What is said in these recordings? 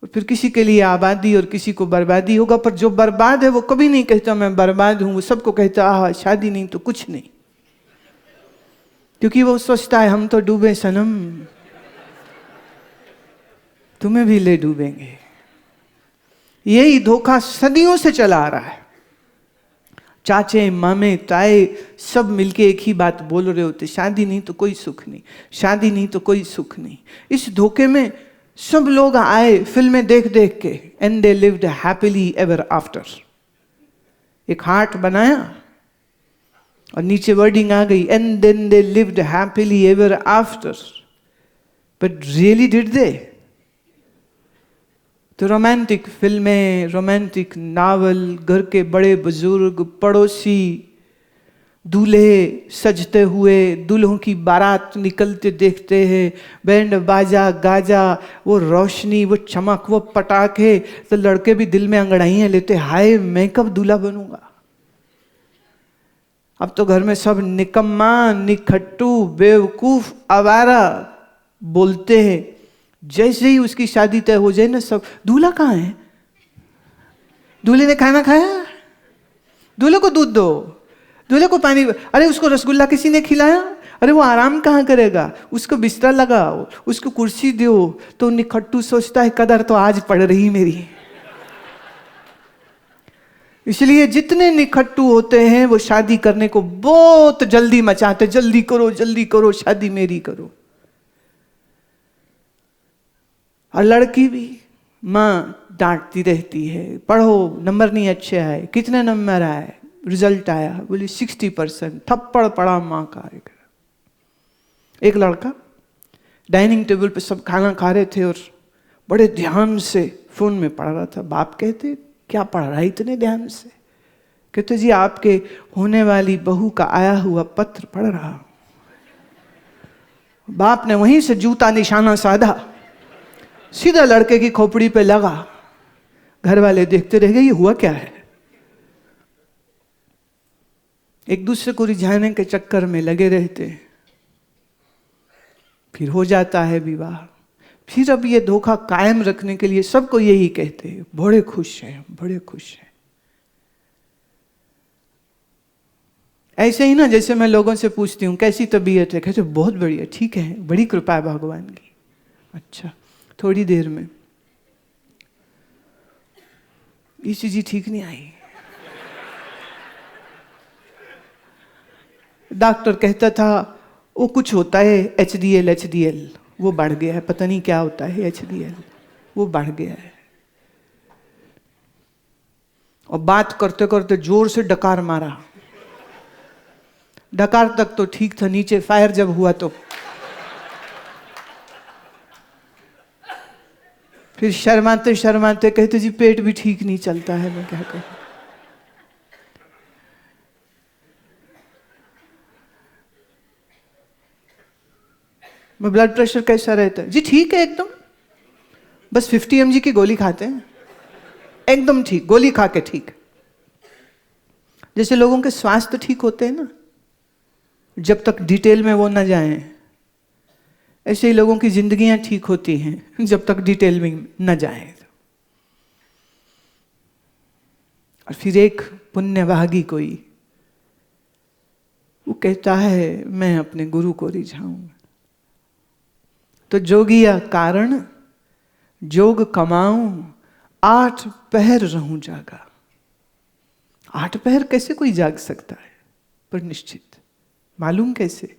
और फिर किसी के लिए आबादी और किसी को बर्बादी होगा। पर जो बर्बाद है वो कभी नहीं कहता मैं बर्बाद हूं, वो सबको कहता आह शादी नहीं तो कुछ नहीं, क्योंकि वो सोचता है हम तो डूबे सनम, तुम्हें भी ले डूबेंगे। यही धोखा सदियों से चला आ रहा है। चाचे मामे ताए सब मिलके एक ही बात बोल रहे होते, शादी नहीं तो कोई सुख नहीं, शादी नहीं तो कोई सुख नहीं। इस धोखे में सब लोग आए फिल्में देख देख के, and they lived happily ever after. एक हार्ट बनाया और नीचे वर्डिंग आ गई, and then they lived happily ever after. But really did they? तो रोमांटिक फिल्में, रोमांटिक नावल, घर के बड़े बुजुर्ग, पड़ोसी, दूल्हे सजते हुए, दूल्हों की बारात निकलते देखते हैं, बैंड बाजा गाजा, वो रोशनी, वो चमक, वो पटाखे, तो लड़के भी दिल में अंगड़ाइयां लेते, हाय मैं कब दूल्हा बनूंगा। अब तो घर में सब निकम्मा, निखट्टू, बेवकूफ, आवारा बोलते हैं। जैसे ही उसकी शादी तय हो जाए ना, सब दूल्हा कहाँ है, दूल्हे ने खाना खाया, दूल्हे को दूध दो, दूल्हे को पानी, अरे उसको रसगुल्ला किसी ने खिलाया, अरे वो आराम कहाँ करेगा, उसको बिस्तर लगाओ, उसको कुर्सी दो। तो निखट्टू सोचता है कदर तो आज पड़ रही मेरी। इसलिए जितने निखट्टू होते हैं वो शादी करने को बहुत जल्दी मचाते, जल्दी करो शादी मेरी करो। और लड़की भी माँ डांटती रहती है, पढ़ो नंबर नहीं अच्छे आए, कितने नंबर आए, रिजल्ट आया, बोली 60%, थप्पड़ पड़ा माँ का। एक लड़का डाइनिंग टेबल पे सब खाना खा रहे थे और बड़े ध्यान से फोन में पढ़ रहा था। बाप कहते क्या पढ़ रहा है इतने ध्यान से? कहते जी आपके होने वाली बहू का आया हुआ पत्र पढ़ रहा। बाप ने वहीं से जूता निशाना साधा, सीधा लड़के की खोपड़ी पे लगा। घर वाले देखते रह गए ये हुआ क्या है। एक दूसरे को रिझाने के चक्कर में लगे रहते, फिर हो जाता है विवाह। फिर अब ये धोखा कायम रखने के लिए सबको यही कहते हैं बड़े खुश हैं, बड़े खुश हैं। ऐसे ही ना जैसे मैं लोगों से पूछती हूँ कैसी तबीयत है, कहते बहुत बढ़िया, ठीक है, बड़ी कृपा है भगवान की। अच्छा, थोड़ी देर में ईसीजी ठीक नहीं आई, डॉक्टर कहता था वो कुछ होता है HDL वो बढ़ गया है, पता नहीं क्या होता है HDL, वो बढ़ गया है। और बात करते करते जोर से डकार मारा, डकार तक तो ठीक था, नीचे फायर जब हुआ तो फिर शर्माते शर्माते कहते जी पेट भी ठीक नहीं चलता है, मैं क्या कहूं। मैं ब्लड प्रेशर कैसा रहता है जी? ठीक है एकदम, बस 50 mg की गोली खाते हैं, एकदम ठीक, गोली खा के ठीक। जैसे लोगों के स्वास्थ्य ठीक होते हैं ना जब तक डिटेल में वो ना जाएं, ऐसे ही लोगों की जिंदगियां ठीक होती हैं जब तक डिटेल में न जाएं। और फिर एक पुण्यभागी कोई वो कहता है मैं अपने गुरु को रिझाऊंगा। तो जोगिया कारण जोग कमाऊं, 8 पहर रहूं जागा। 8 पहर कैसे कोई जाग सकता है? पर निश्चित मालूम कैसे?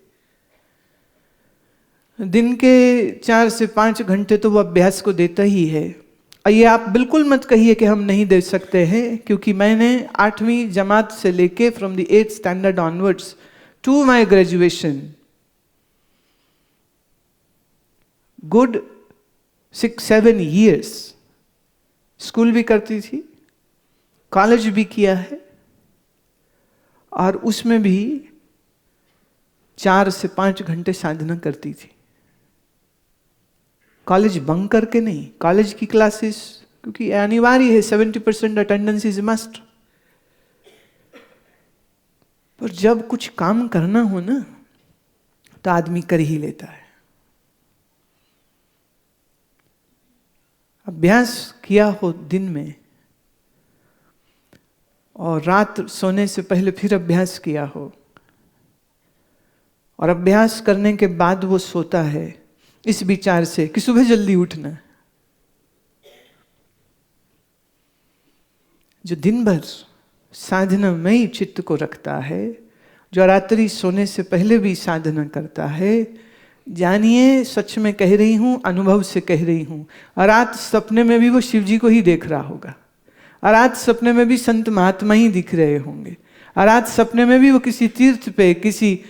दिन के 4 से 5 घंटे तो वो अभ्यास को देता ही है। और ये आप बिल्कुल मत कहिए कि हम नहीं दे सकते हैं, क्योंकि मैंने 8वीं जमात से लेके from the 8th standard onwards to my graduation good 6-7 years school भी करती थी, कॉलेज भी किया है, और उसमें भी 4 से 5 घंटे साधना करती थी। कॉलेज बंक करके नहीं, कॉलेज की क्लासेस क्योंकि अनिवार्य है, 70% अटेंडेंस इज मस्ट। पर जब कुछ काम करना हो ना तो आदमी कर ही लेता है। अभ्यास किया हो दिन में और रात सोने से पहले फिर अभ्यास किया हो और अभ्यास करने के बाद वो सोता है इस विचार से कि सुबह जल्दी उठना, जो दिन भर साधना में ही चित्त को रखता है, जो रात्रि सोने से पहले भी साधना करता है, जानिए सच में कह रही हूं, अनुभव से कह रही हूं, रात सपने में भी वो शिव जी को ही देख रहा होगा, रात सपने में भी संत महात्मा ही दिख रहे होंगे, रात सपने में भी वो किसी तीर्थ पे, किसी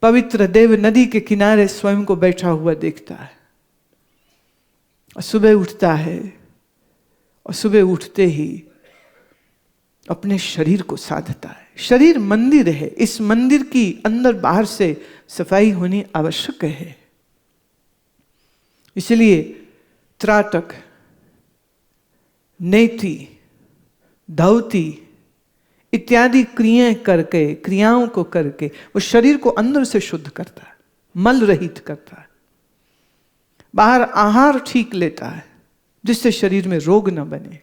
पवित्र देव नदी के किनारे स्वयं को बैठा हुआ देखता है। और सुबह उठता है और सुबह उठते ही अपने शरीर को साधता है। शरीर मंदिर है, इस मंदिर की अंदर बाहर से सफाई होनी आवश्यक है। इसलिए त्राटक, नेति, धौती इत्यादि क्रियाओं को करके वो शरीर को अंदर से शुद्ध करता है, मल रहित करता है। बाहर आहार ठीक लेता है जिससे शरीर में रोग न बने,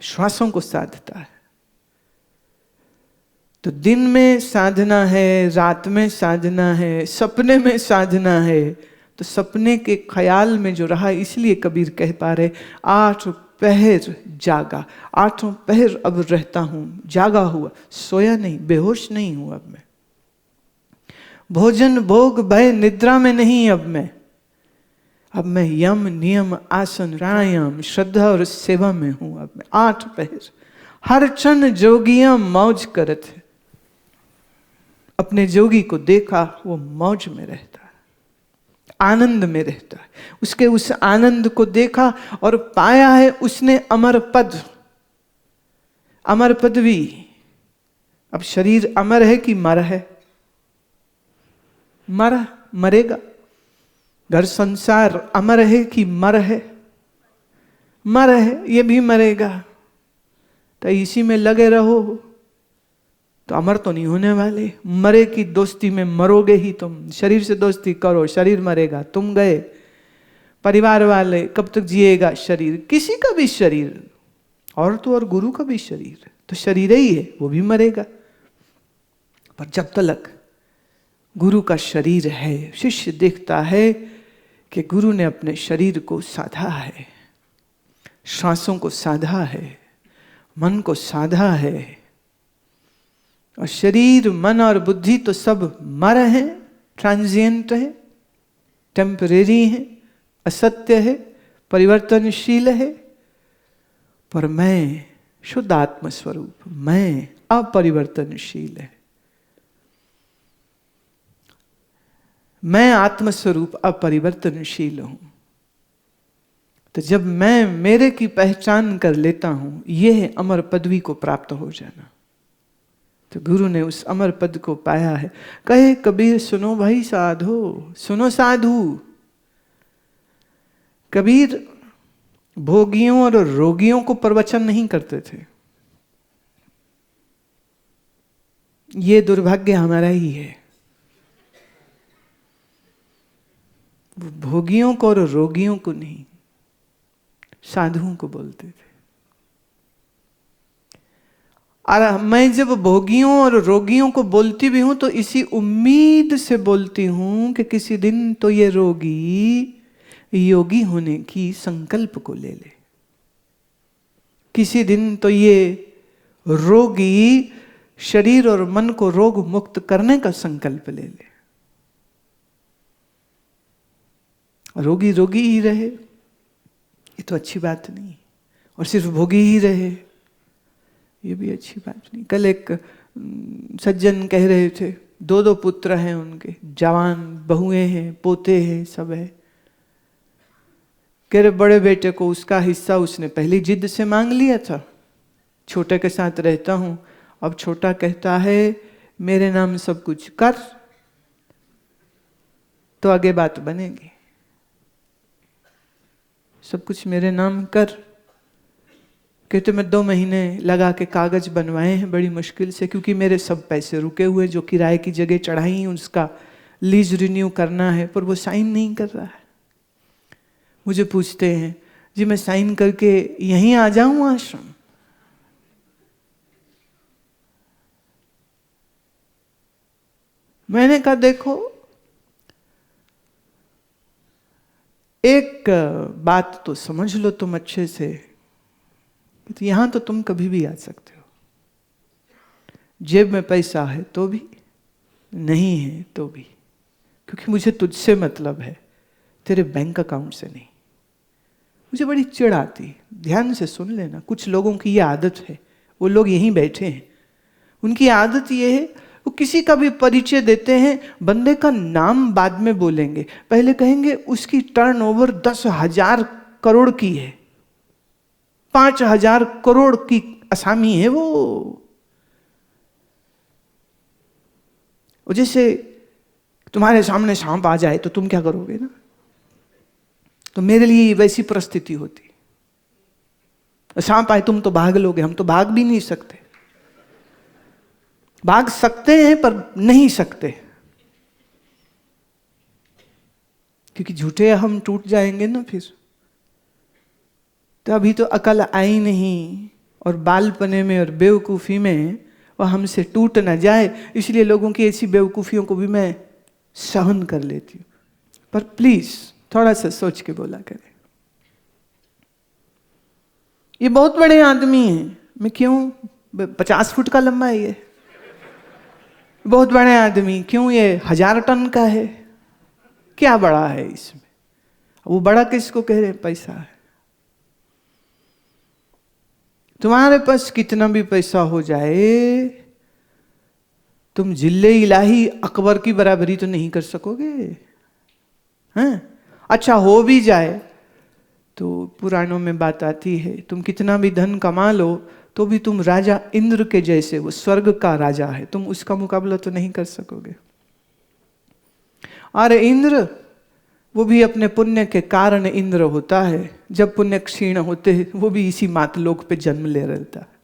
श्वासों को साधता है। तो दिन में साधना है, रात में साधना है, सपने में साधना है। तो सपने के ख्याल में जो रहा, इसलिए कबीर कह पा रहे 8 पहर जागा, 8 पहर अब रहता हूं, जागा हुआ, सोया नहीं, बेहोश नहीं हूं अब मैं। भोजन भोग भय निद्रा में नहीं अब मैं यम नियम आसन प्राणायाम श्रद्धा और सेवा में हूं अब मैं। 8 पहर हर क्षण जोगियां मौज करत है। अपने जोगी को देखा, वो मौज में रहता है, आनंद में रहता है। उसके उस आनंद को देखा और पाया है उसने अमर पद, अमर पदवी। अब शरीर अमर है कि मर है? मरेगा। घर संसार अमर है कि मर है? मर है, ये भी मरेगा। तो इसी में लगे रहो तो अमर तो नहीं होने वाले। मरे की दोस्ती में मरोगे ही तुम। शरीर से दोस्ती करो, शरीर मरेगा, तुम गए। परिवार वाले, कब तक जिएगा शरीर? किसी का भी शरीर, और तो और गुरु का भी शरीर तो शरीर ही है, वो भी मरेगा। पर जब तक गुरु का शरीर है, शिष्य देखता है कि गुरु ने अपने शरीर को साधा है, श्वासों को साधा है, मन को साधा है। और शरीर, मन और बुद्धि तो सब मर है, ट्रांजिएंट है, टेम्परेरी है, असत्य है, परिवर्तनशील है। पर मैं शुद्ध आत्म स्वरूप, मैं अपरिवर्तनशील है। मैं आत्मस्वरूप अपरिवर्तनशील हूं। तो जब मैं मेरे की पहचान कर लेता हूं, यह है अमर पदवी को प्राप्त हो जाना। तो गुरु ने उस अमर पद को पाया है। कहे कबीर सुनो भाई साधो, सुनो साधु। कबीर भोगियों और रोगियों को प्रवचन नहीं करते थे। ये दुर्भाग्य हमारा ही है। वो भोगियों को और रोगियों को नहीं, साधुओं को बोलते थे। और मैं जब भोगियों और रोगियों को बोलती भी हूं तो इसी उम्मीद से बोलती हूं कि किसी दिन तो ये रोगी योगी होने की संकल्प को ले ले। किसी दिन तो ये रोगी शरीर और मन को रोग मुक्त करने का संकल्प ले ले। रोगी रोगी ही रहे, ये तो अच्छी बात नहीं। और सिर्फ भोगी ही रहे, ये भी अच्छी बात नहीं। कल एक सज्जन कह रहे थे, 2 पुत्र हैं उनके, जवान बहुएं हैं, पोते हैं, सब है। कह रहे बड़े बेटे को उसका हिस्सा उसने पहली जिद से मांग लिया था, छोटे के साथ रहता हूं। अब छोटा कहता है मेरे नाम सब कुछ कर तो आगे बात बनेगी। सब कुछ मेरे नाम कर। कहते मैं 2 महीने लगा के कागज बनवाए हैं बड़ी मुश्किल से, क्योंकि मेरे सब पैसे रुके हुए जो किराए की जगह चढ़ाई उसका लीज रिन्यू करना है, पर वो साइन नहीं कर रहा है। मुझे पूछते हैं जी मैं साइन करके यहीं आ जाऊं आश्रम। मैंने कहा देखो, एक बात तो समझ लो तुम अच्छे से, तो यहां तो तुम कभी भी आ सकते हो। जेब में पैसा है तो भी, नहीं है तो भी, क्योंकि मुझे तुझसे मतलब है, तेरे बैंक अकाउंट से नहीं। मुझे बड़ी चिढ़ आती, ध्यान से सुन लेना, कुछ लोगों की ये आदत है, वो लोग यहीं बैठे हैं, उनकी आदत ये है, वो किसी का भी परिचय देते हैं, बंदे का नाम बाद में बोलेंगे, पहले कहेंगे उसकी टर्नओवर 10,000 करोड़ की है, 5,000 करोड़ की असामी है वो। जैसे तुम्हारे सामने सांप आ जाए तो तुम क्या करोगे ना, तो मेरे लिए वैसी परिस्थिति होती। सांप आए तुम तो भाग लोगे, हम तो भाग भी नहीं सकते, भाग सकते हैं पर नहीं सकते, क्योंकि झूठे हम टूट जाएंगे ना फिर। तो अभी तो अकल आई नहीं, और बालपने में और बेवकूफ़ी में वह हमसे टूट ना जाए, इसलिए लोगों की ऐसी बेवकूफ़ियों को भी मैं सहन कर लेती हूँ। पर प्लीज थोड़ा सा सोच के बोला करें। ये बहुत बड़े आदमी हैं, मैं क्यों 50 फुट का लंबा है ये, बहुत बड़े आदमी क्यों ये 1000 टन का है, क्या बड़ा है इसमें? वो बड़ा किसको कह रहे हैं? पैसा है। तुम्हारे पास कितना भी पैसा हो जाए, तुम जिल्ले इलाही अकबर की बराबरी तो नहीं कर सकोगे, हैं? अच्छा हो भी जाए तो पुराणों में बात आती है, तुम कितना भी धन कमा लो तो भी तुम राजा इंद्र के जैसे, वो स्वर्ग का राजा है, तुम उसका मुकाबला तो नहीं कर सकोगे। और इंद्र वो भी अपने पुण्य के कारण इंद्र होता है, जब पुण्य क्षीण होते हैं वो भी इसी मातलोक पे जन्म ले रहता है।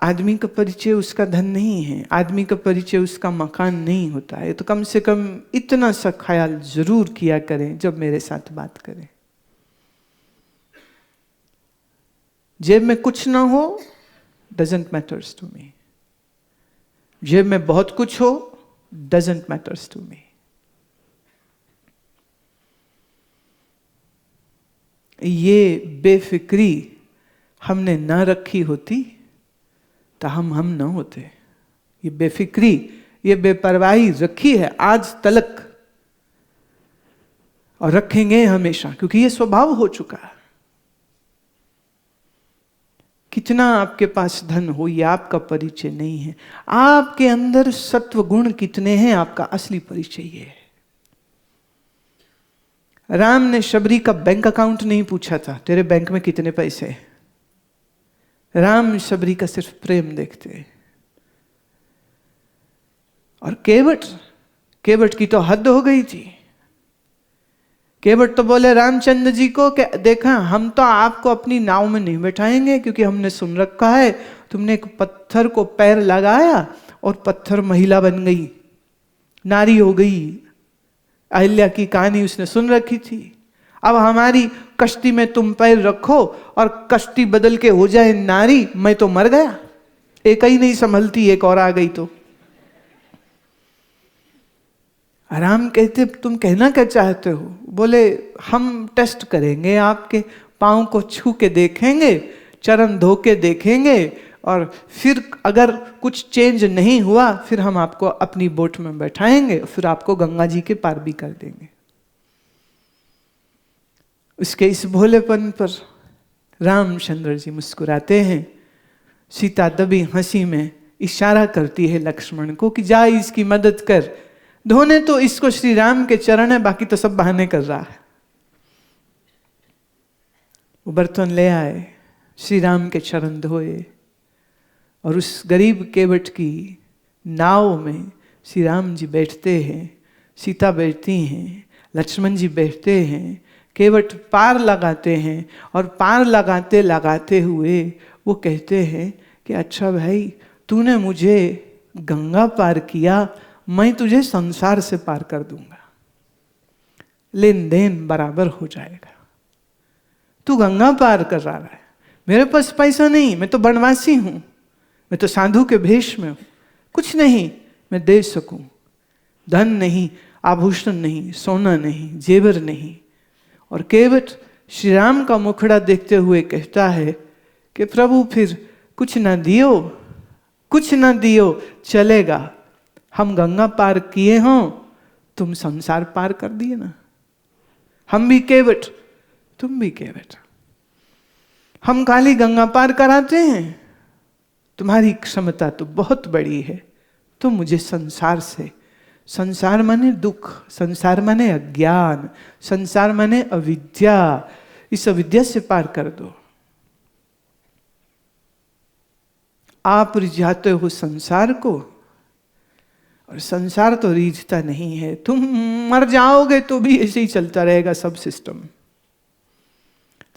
आदमी का परिचय उसका धन नहीं है, आदमी का परिचय उसका मकान नहीं होता है। तो कम से कम इतना सा ख्याल जरूर किया करें जब मेरे साथ बात करें। जेब में कुछ ना हो, डजंट मैटर्स टू मी। जेब में बहुत कुछ हो, डजंट मैटर्स टू मी। ये बेफिक्री हमने ना रखी होती तो हम न होते। ये बेफिक्री, ये बेपरवाही रखी है आज तलक, और रखेंगे हमेशा, क्योंकि ये स्वभाव हो चुका है। कितना आपके पास धन हो, ये आपका परिचय नहीं है। आपके अंदर सत्व गुण कितने हैं, आपका असली परिचय ये है। राम ने शबरी का बैंक अकाउंट नहीं पूछा था, तेरे बैंक में कितने पैसे हैं। राम शबरी का सिर्फ प्रेम देखते हैं। और केवट की तो हद हो गई थी। केवट तो बोले रामचंद्र जी को कि देखा, हम तो आपको अपनी नाव में नहीं बैठाएंगे, क्योंकि हमने सुन रखा है तुमने एक पत्थर को पैर लगाया और पत्थर महिला बन गई, नारी हो गई। अहिल्या की कहानी उसने सुन रखी थी। अब हमारी कश्ती में तुम पैर रखो और कश्ती बदल के हो जाए नारी, मैं तो मर गया। एक ही नहीं संभलती, एक और आ गई तो। राम कहते तुम कहना क्या चाहते हो? बोले हम टेस्ट करेंगे, आपके पाँव को छू के देखेंगे, चरण धो के देखेंगे, और फिर अगर कुछ चेंज नहीं हुआ फिर हम आपको अपनी बोट में बैठाएंगे, फिर आपको गंगा जी के पार भी कर देंगे। उसके इस भोलेपन पर रामचंद्र जी मुस्कुराते हैं। सीता दबी हंसी में इशारा करती है लक्ष्मण को कि जा इसकी मदद कर, धोने तो इसको श्री राम के चरण है, बाकी तो सब बहाने कर रहा है। वो बर्तन ले आए, श्री राम के चरण धोए, और उस गरीब केवट की नाव में श्री राम जी बैठते हैं, सीता बैठती हैं, लक्ष्मण जी बैठते हैं, केवट पार लगाते हैं, और पार लगाते लगाते हुए वो कहते हैं कि अच्छा भाई, तूने मुझे गंगा पार किया, मैं तुझे संसार से पार कर दूंगा। लेन देन बराबर हो जाएगा। तू गंगा पार कर रहा है, मेरे पास पैसा नहीं, मैं तो वनवासी हूं, मैं तो साधु के भेष में हूं, कुछ नहीं मैं दे सकूं, धन नहीं, आभूषण नहीं, सोना नहीं, जेवर नहीं। और केवट श्री राम का मुखड़ा देखते हुए कहता है कि प्रभु फिर कुछ ना दियो, कुछ ना दियो चलेगा, हम गंगा पार किए हों, तुम संसार पार कर दिए ना। हम भी केवट, तुम भी केवट, हम काली गंगा पार कराते हैं, तुम्हारी क्षमता तो बहुत बड़ी है, तो मुझे संसार से, संसार माने दुख, संसार माने अज्ञान, संसार माने अविद्या, इस अविद्या से पार कर दो। आप रिझाते हो संसार को, और संसार तो रीझता नहीं है। तुम मर जाओगे तो भी ऐसे ही चलता रहेगा सब सिस्टम,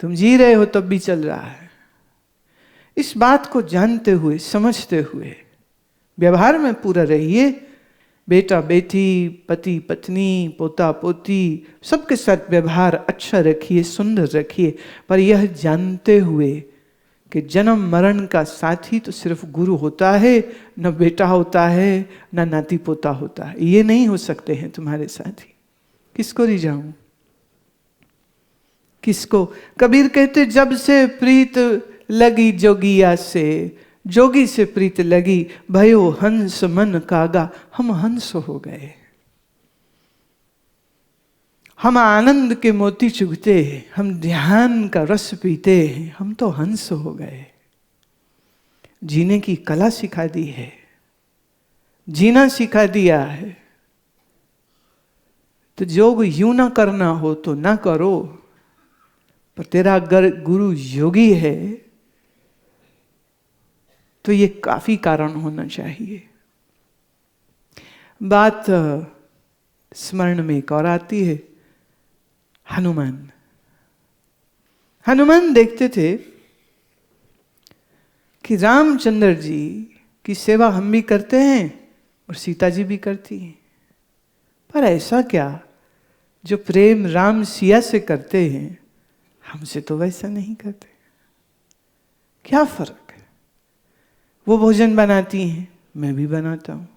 तुम जी रहे हो तब भी चल रहा है। इस बात को जानते हुए, समझते हुए व्यवहार में पूरा रहिए। बेटा बेटी, पति पत्नी, पोता पोती, सबके साथ व्यवहार अच्छा रखिए, सुंदर रखिए, पर यह जानते हुए कि जन्म मरण का साथी तो सिर्फ गुरु होता है, न बेटा होता है, न नाती पोता होता है। ये नहीं हो सकते हैं तुम्हारे साथी। किसको रिझाऊं, किसको? कबीर कहते जब से प्रीत लगी जोगिया से, जोगी से प्रीत लगी, भयो हंस मन कागा, हम हंस हो गए। हम आनंद के मोती चुगते हैं, हम ध्यान का रस पीते हैं, हम तो हंस हो गए। जीने की कला सिखा दी है, जीना सिखा दिया है। तो जो यूं ना करना हो तो ना करो, पर तेरा अगर गुरु योगी है तो ये काफी कारण होना चाहिए। बात स्मरण में एक और आती है, हनुमान। हनुमान देखते थे कि रामचंद्र जी की सेवा हम भी करते हैं और सीता जी भी करती हैं, पर ऐसा क्या जो प्रेम राम सिया से करते हैं हमसे तो वैसा नहीं करते। क्या फर्क है? वो भोजन बनाती हैं, मैं भी बनाता हूँ।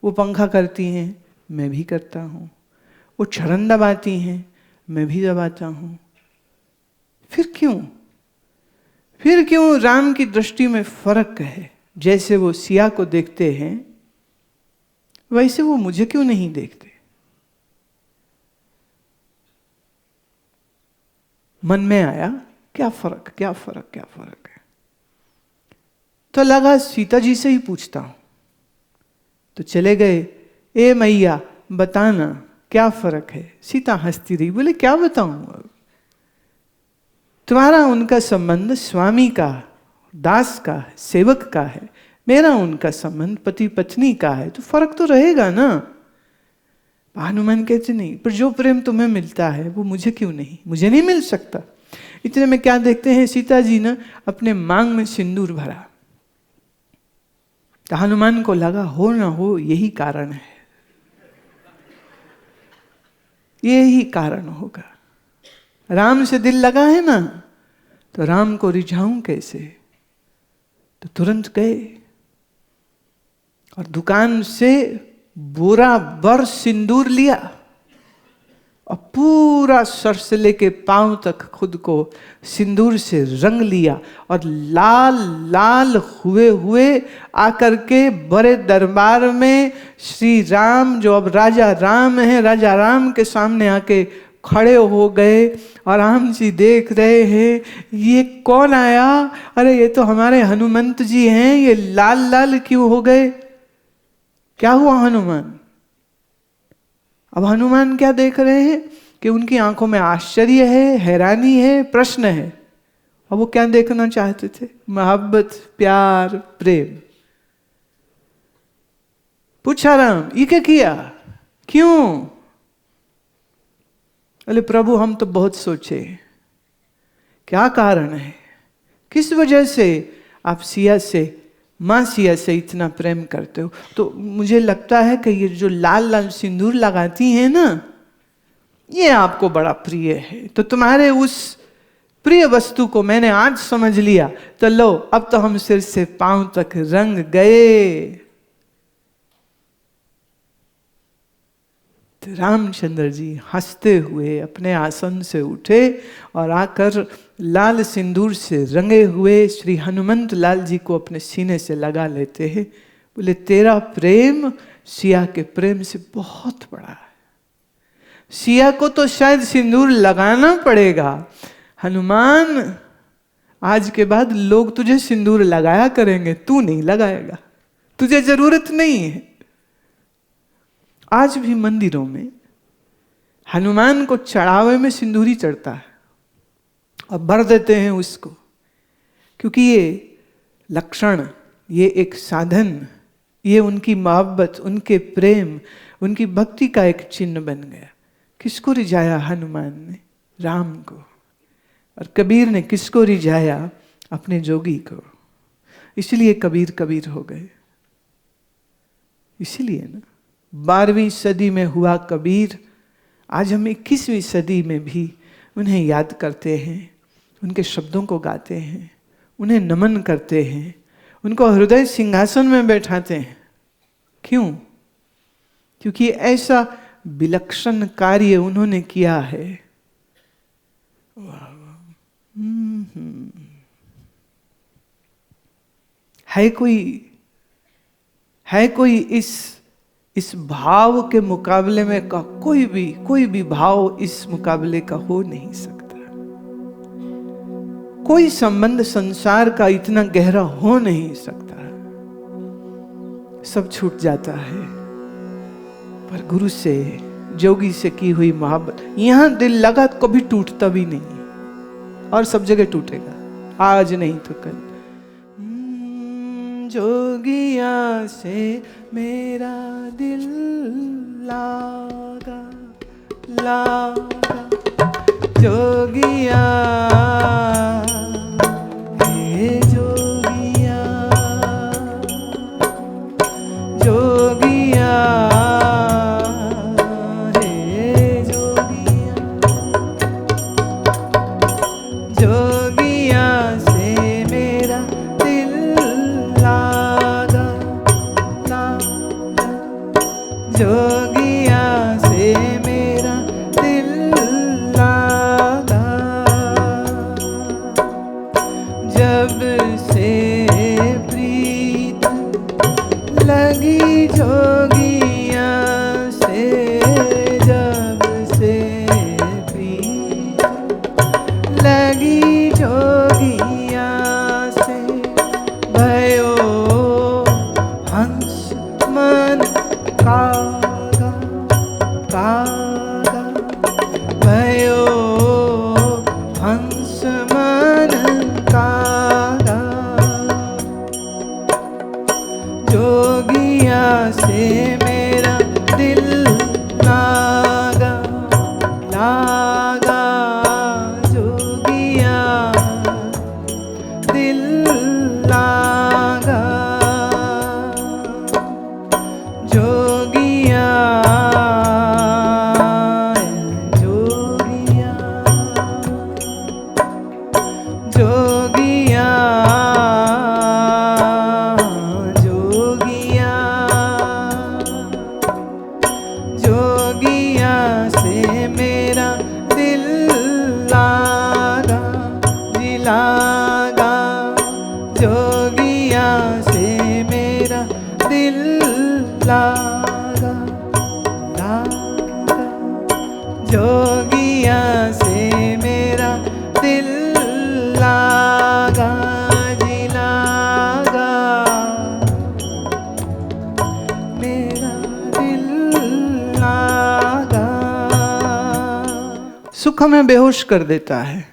वो पंखा करती हैं, मैं भी करता हूँ। वो चरण दबाती हैं, मैं भी दबाता हूँ। फिर क्यों? फिर क्यों राम की दृष्टि में फर्क है? जैसे वो सिया को देखते हैं वैसे वो मुझे क्यों नहीं देखते? मन में आया क्या फर्क, क्या फर्क, क्या फर्क है। तो लगा सीता जी से ही पूछता हूं। तो चले गए, ए मैया बताना क्या फर्क है। सीता हंसती रही, बोले क्या बताऊं अब, तुम्हारा उनका संबंध स्वामी का, दास का, सेवक का है, मेरा उनका संबंध पति पत्नी का है, तो फर्क तो रहेगा ना। हनुमान कहते नहीं, पर जो प्रेम तुम्हें मिलता है वो मुझे क्यों नहीं, मुझे नहीं मिल सकता। इतने में क्या देखते हैं, सीता जी ने अपने मांग में सिंदूर भरा। तो हनुमान को लगा हो ना हो यही कारण है, यही कारण होगा। राम से दिल लगा है ना, तो राम को रिझाऊं कैसे। तो तुरंत गए और दुकान से बोरा भर सिंदूर लिया और पूरा सर से लेके पांव तक खुद को सिंदूर से रंग लिया और लाल लाल हुए हुए आकर के बड़े दरबार में श्री राम, जो अब राजा राम है, राजा राम के सामने आके खड़े हो गए। और राम जी देख रहे हैं ये कौन आया, अरे ये तो हमारे हनुमंत जी हैं, ये लाल लाल क्यों हो गए, क्या हुआ हनुमान। अब हनुमान क्या देख रहे हैं कि उनकी आंखों में आश्चर्य है, हैरानी है, प्रश्न है। और वो क्या देखना चाहते थे, मोहब्बत, प्यार, प्रेम। पूछा राम ये क्या किया, क्यों। बोले प्रभु हम तो बहुत सोचे, क्या कारण है, किस वजह से आप सिया से, मां सिया से इतना प्रेम करते हो। तो मुझे लगता है कि ये जो लाल लाल सिंदूर लगाती हैं ना, ये आपको बड़ा प्रिय है, तो तुम्हारे उस प्रिय वस्तु को मैंने आज समझ लिया, तो लो अब तो हम सिर से पांव तक रंग गए। तो रामचंद्र जी हंसते हुए अपने आसन से उठे और आकर लाल सिंदूर से रंगे हुए श्री हनुमंत लाल जी को अपने सीने से लगा लेते हैं। बोले तेरा प्रेम सिया के प्रेम से बहुत बड़ा है। सिया को तो शायद सिंदूर लगाना पड़ेगा, हनुमान आज के बाद लोग तुझे सिंदूर लगाया करेंगे, तू नहीं लगाएगा, तुझे जरूरत नहीं है। आज भी मंदिरों में हनुमान को चढ़ावे में सिंदूरी चढ़ता है और भर देते हैं उसको, क्योंकि ये लक्षण, ये एक साधन, ये उनकी मोहब्बत, उनके प्रेम, उनकी भक्ति का एक चिन्ह बन गया। किसको रिझाया हनुमान ने? राम को। और कबीर ने किसको रिझाया? अपने जोगी को। इसलिए कबीर कबीर हो गए। इसीलिए ना 12वीं सदी में हुआ कबीर, आज हम 21वीं सदी में भी उन्हें याद करते हैं, उनके शब्दों को गाते हैं, उन्हें नमन करते हैं, उनको हृदय सिंहासन में बैठाते हैं। क्यों? क्योंकि ऐसा विलक्षण कार्य उन्होंने किया है। है कोई इस भाव के मुकाबले में का कोई भी भाव इस मुकाबले का हो नहीं सकता। कोई संबंध संसार का इतना गहरा हो नहीं सकता। सब छूट जाता है, पर गुरु से, जोगी से की हुई मोहब्बत, यहां दिल लगा तो कभी टूटता भी नहीं, और सब जगह टूटेगा, आज नहीं तो कल। जोगिया से मेरा दिल लागा जोगिया, हे जोगिया, जोगिया, हे जोगिया, जोगिया से मेरा दिल लागा, जोगिया से मेरा दिल लागा, जब से प्रीत लगी जोगिया से, जब से प्रीत लगी जोगिया से, भयो हंस मन कागा कागा, भयो हंस मन कागा, जोगिया से मेरा दिल लागा लागा, जोगिया दिल लागा, जोगिया, जोगिया, जोगिया, जोगिया, जोगिया से मेरा दिल लागा जी लागा, जोगिया से मेरा दिल लागा लागा, जोगिया से मेरा दिल लागा जी लागा, मेरा दिल लागा। सुख हमें बेहोश कर देता है,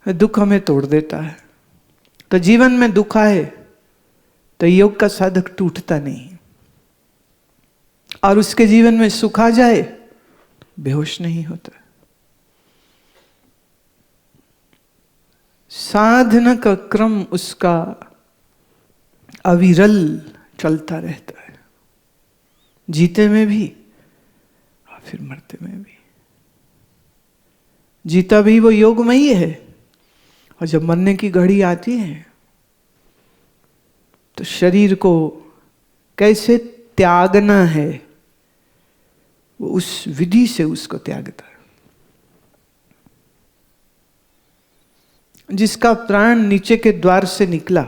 दुख हमें तोड़ देता है। तो जीवन में दुख आए तो योग का साधक टूटता नहीं, और उसके जीवन में सुख आ जाए बेहोश नहीं होता। साधना का क्रम उसका अविरल चलता रहता है, जीते में भी फिर मरते में भी। जीता भी वो योगमयी है, और जब मरने की घड़ी आती है तो शरीर को कैसे त्यागना है, वो उस विधि से उसको त्यागता है। जिसका प्राण नीचे के द्वार से निकला,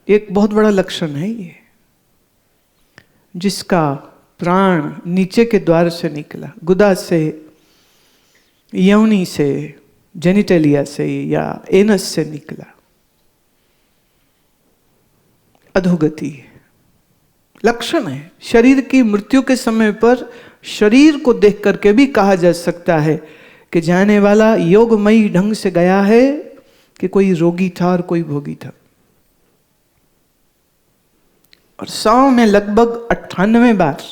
एक बहुत बड़ा लक्षण है ये। जिसका प्राण नीचे के द्वार से निकला, गुदा से, यौनी से, जेनिटलिया से या एनस से निकला, अधोगति लक्षण है। शरीर की मृत्यु के समय पर शरीर को देख करके भी कहा जा सकता है कि जाने वाला योगमयी ढंग से गया है, कि कोई रोगी था और कोई भोगी था। और 100 में लगभग 98 बार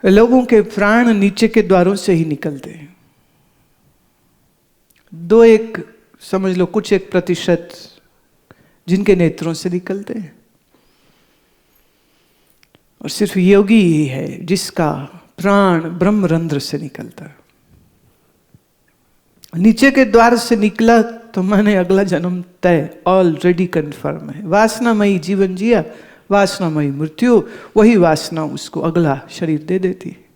लोगों के प्राण नीचे के द्वारों से ही निकलते हैं। 2-1 समझ लो, कुछ 1% जिनके नेत्रों से निकलते हैं। और सिर्फ योगी ही है जिसका प्राण ब्रह्मरंध्र से निकलता है। नीचे के द्वार से निकला तो मैंने अगला जन्म तय, ऑलरेडी कन्फर्म है। वासनामयी जीवन जिया, वासनामयी मृत्यु, वही वासना उसको अगला शरीर दे देती है।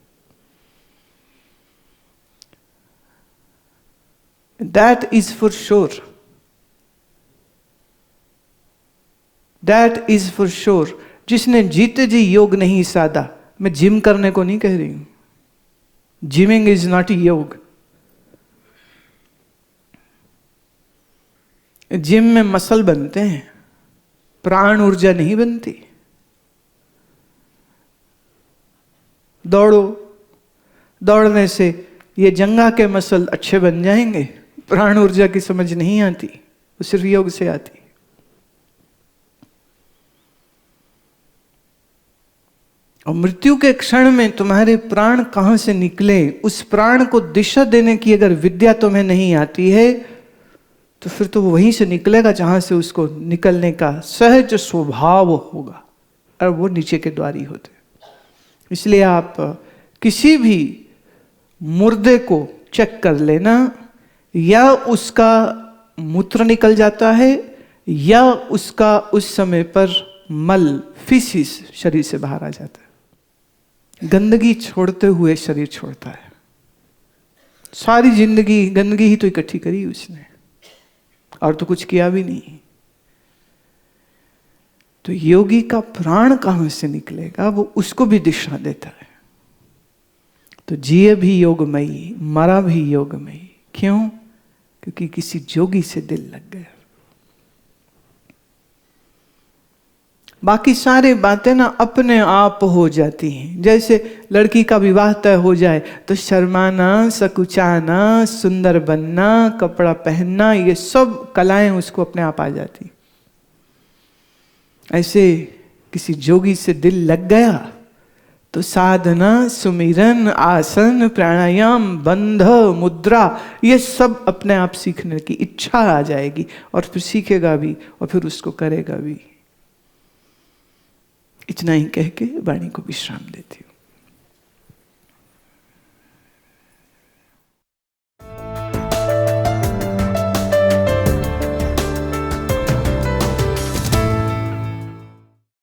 That is for sure, that is for sure. जिसने जीते जी योग नहीं साधा, मैं जिम करने को नहीं कह रही हूं, जिमिंग इज नॉट योग। जिम में मसल बनते हैं, प्राण ऊर्जा नहीं बनती। दौड़ो, दौड़ने से ये जंघा के मसल अच्छे बन जाएंगे, प्राण ऊर्जा की समझ नहीं आती, वो सिर्फ योग से आती। और मृत्यु के क्षण में तुम्हारे प्राण कहां से निकले, उस प्राण को दिशा देने की अगर विद्या तुम्हें नहीं आती है, तो फिर तो वो वहीं से निकलेगा जहां से उसको निकलने का सहज स्वभाव होगा, और वो नीचे के द्वार ही होते। इसलिए आप किसी भी मुर्दे को चेक कर लेना, या उसका मूत्र निकल जाता है, या उसका उस समय पर मल, फीसिस शरीर से बाहर आ जाता है। गंदगी छोड़ते हुए शरीर छोड़ता है। सारी जिंदगी गंदगी ही तो इकट्ठी करी उसने, और तो कुछ किया भी नहीं। तो योगी का प्राण कहां से निकलेगा, वो उसको भी दिशा देता है। तो जिए भी योगमयी, मरा भी योगमयी। क्यों? क्योंकि किसी जोगी से दिल लग गया। बाकी सारी बातें ना अपने आप हो जाती हैं। जैसे लड़की का विवाह तय हो जाए तो शर्माना, सकुचाना, सुंदर बनना, कपड़ा पहनना, ये सब कलाएं उसको अपने आप आ जाती। ऐसे किसी जोगी से दिल लग गया तो साधना, सुमिरन, आसन, प्राणायाम, बंध, मुद्रा, ये सब अपने आप सीखने की इच्छा आ जाएगी, और फिर सीखेगा भी और फिर उसको करेगा भी। इतना ही कह के वाणी को विश्राम देती हूँ।